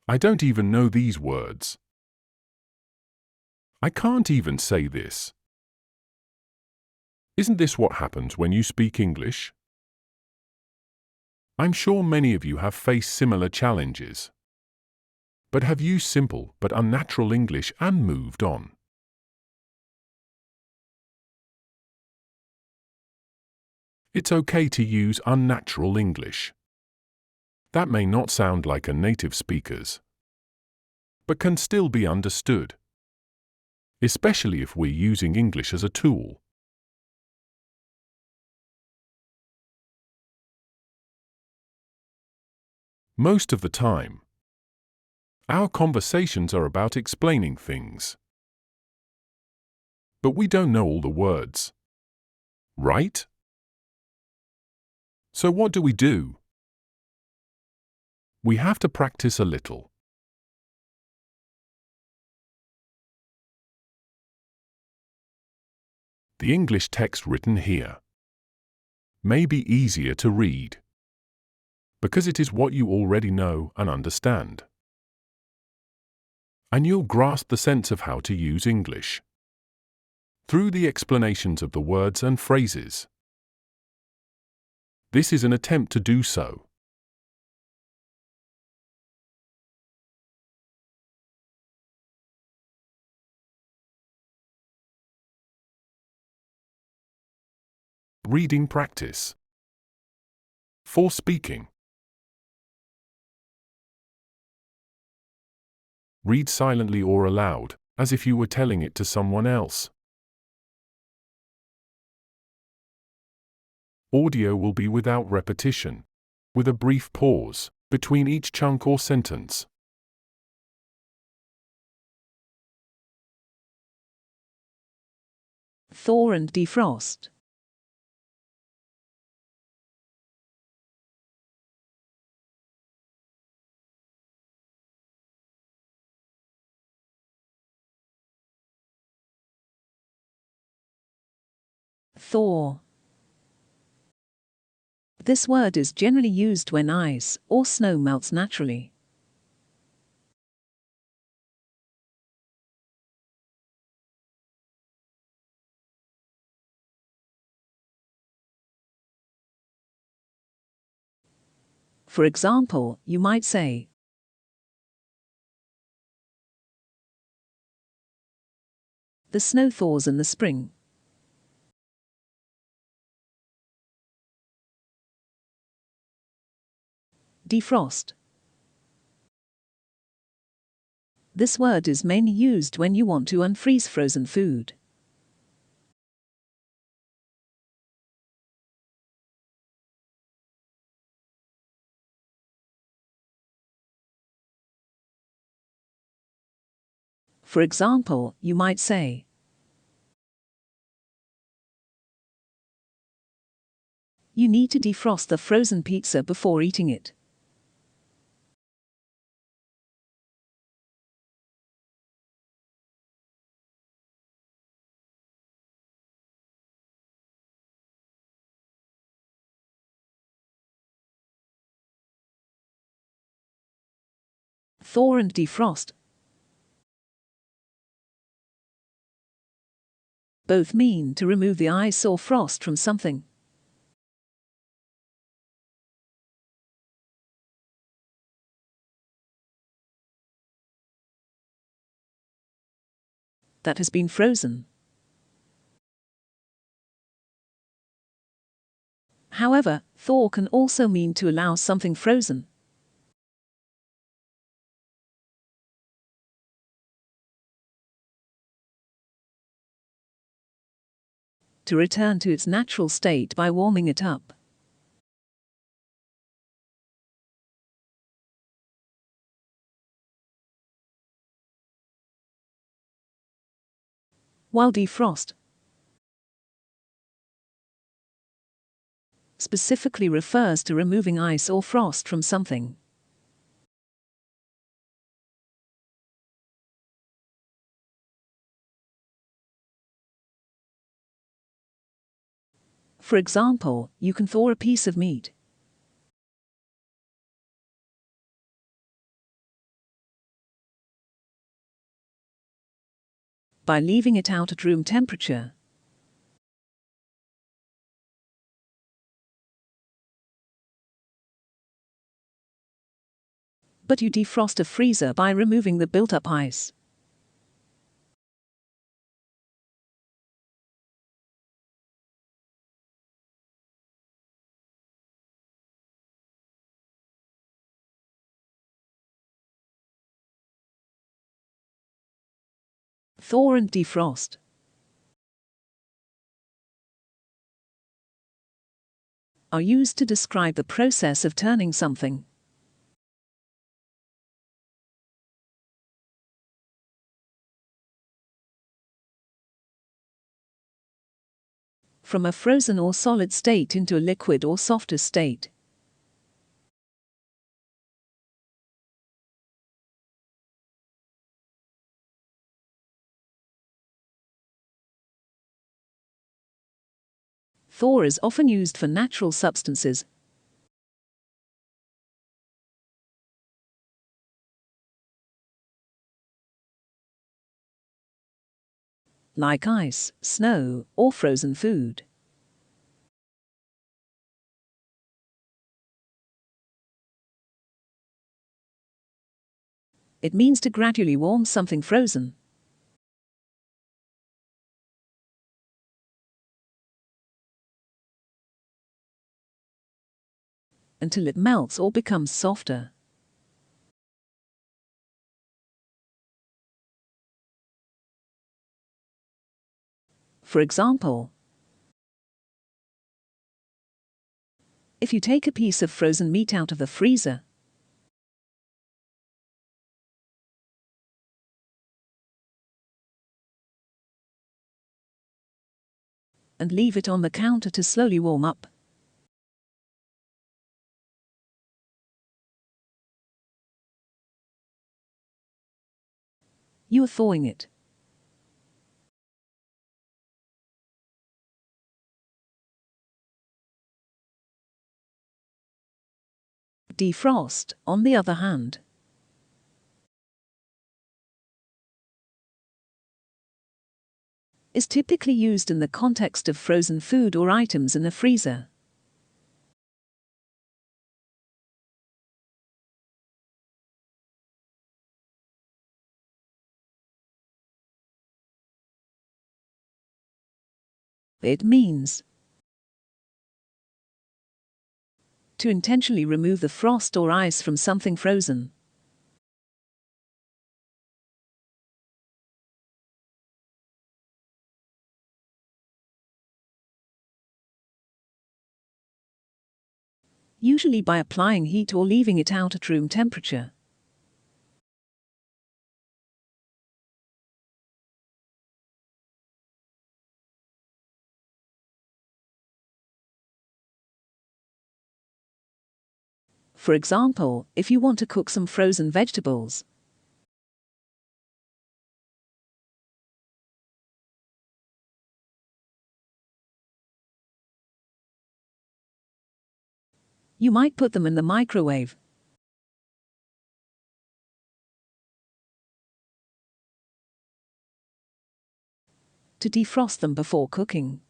I don't even know these words. I can't even say this. Isn't this what happens when you speak English? I'm sure many of you have faced similar challenges. But have used simple but unnatural English and moved on. It's okay to use unnatural English. That may not sound like a native speaker's, but can still be understood, especially if we're using English as a tool. Most of the time, our conversations are about explaining things. But we don't know all the words, right? So what do? We have to practice a little. The English text written here may be easier to read, because it is what you already know and understand. And you'll grasp the sense of how to use English through the explanations of the words and phrases. This is an attempt to do so. Reading practice. For speaking. Read silently or aloud, as if you were telling it to someone else. Audio will be without repetition, with a brief pause between each chunk or sentence. Thaw and defrost. Thaw. This word is generally used when ice or snow melts naturally. For example, you might say, "The snow thaws in the spring." Defrost. This word is mainly used when you want to unfreeze frozen food. For example, you might say, "You need to defrost the frozen pizza before eating it." Thaw and defrost both mean to remove the ice or frost from something. That has been frozen. However, thaw can also mean to allow something frozen to return to its natural state by warming it up. While defrost specifically refers to removing ice or frost from something. For example, you can thaw a piece of meat. by leaving it out at room temperature. But you defrost a freezer by removing the built-up ice. Thaw and defrost. Are used to describe the process of turning something. From a frozen or solid state into a liquid or softer state. Thaw is often used for natural substances, like ice, snow, or frozen food. It means to gradually warm something frozen. Until it melts or becomes softer. For example, if you take a piece of frozen meat out of the freezer, and leave it on the counter to slowly warm up, you are thawing it. Defrost, on the other hand, is typically used in the context of frozen food or items in a freezer. It means to intentionally remove the frost or ice from something frozen. Usually by applying heat or leaving it out at room temperature. For example, if you want to cook some frozen vegetables, you might put them in the microwave. To defrost them before cooking.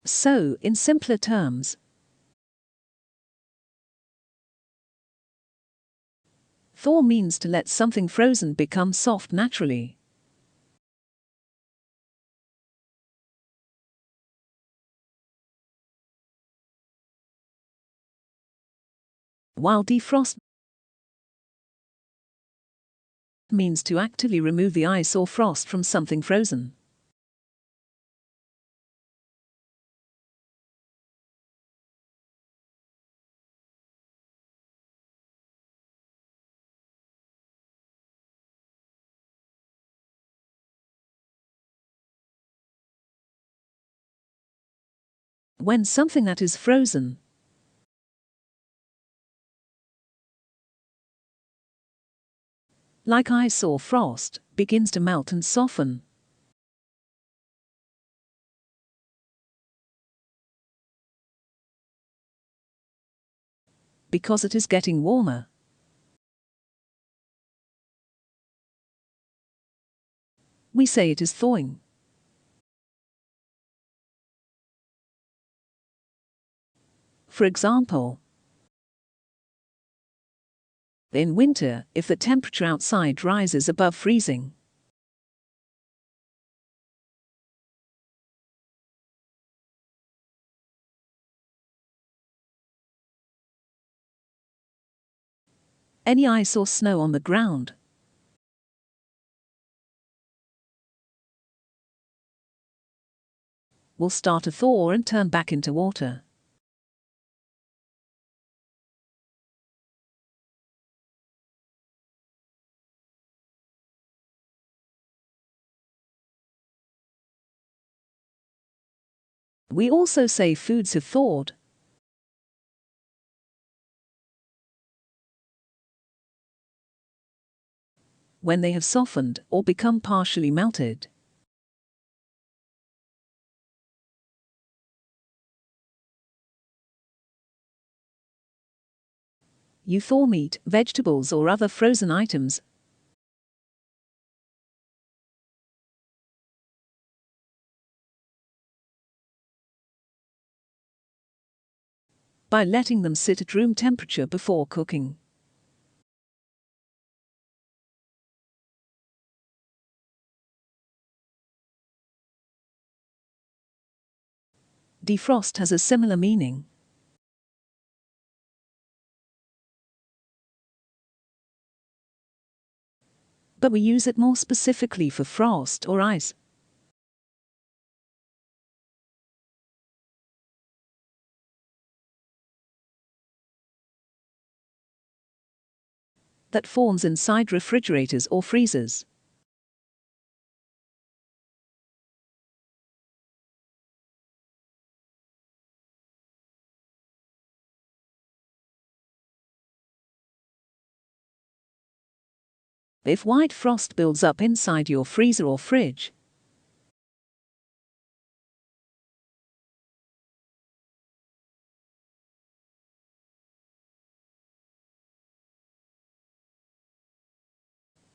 So, in simpler terms, thaw means to let something frozen become soft naturally. While defrost means to actively remove the ice or frost from something frozen. When something that is frozen, like ice or frost, begins to melt and soften, because it is getting warmer. We say it is thawing. For example, in winter, if the temperature outside rises above freezing, any ice or snow on the ground will start to thaw and turn back into water. We also say foods have thawed when they have softened or become partially melted. You thaw meat, vegetables, or other frozen items by letting them sit at room temperature before cooking. Defrost has a similar meaning. But we use it more specifically for frost or ice. That forms inside refrigerators or freezers. If white frost builds up inside your freezer or fridge,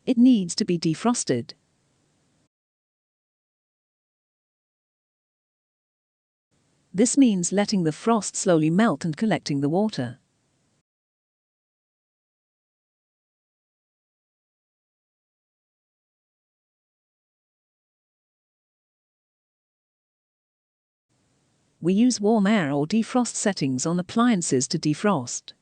it needs to be defrosted. This means letting the frost slowly melt and collecting the water. We use warm air or defrost settings on appliances to defrost.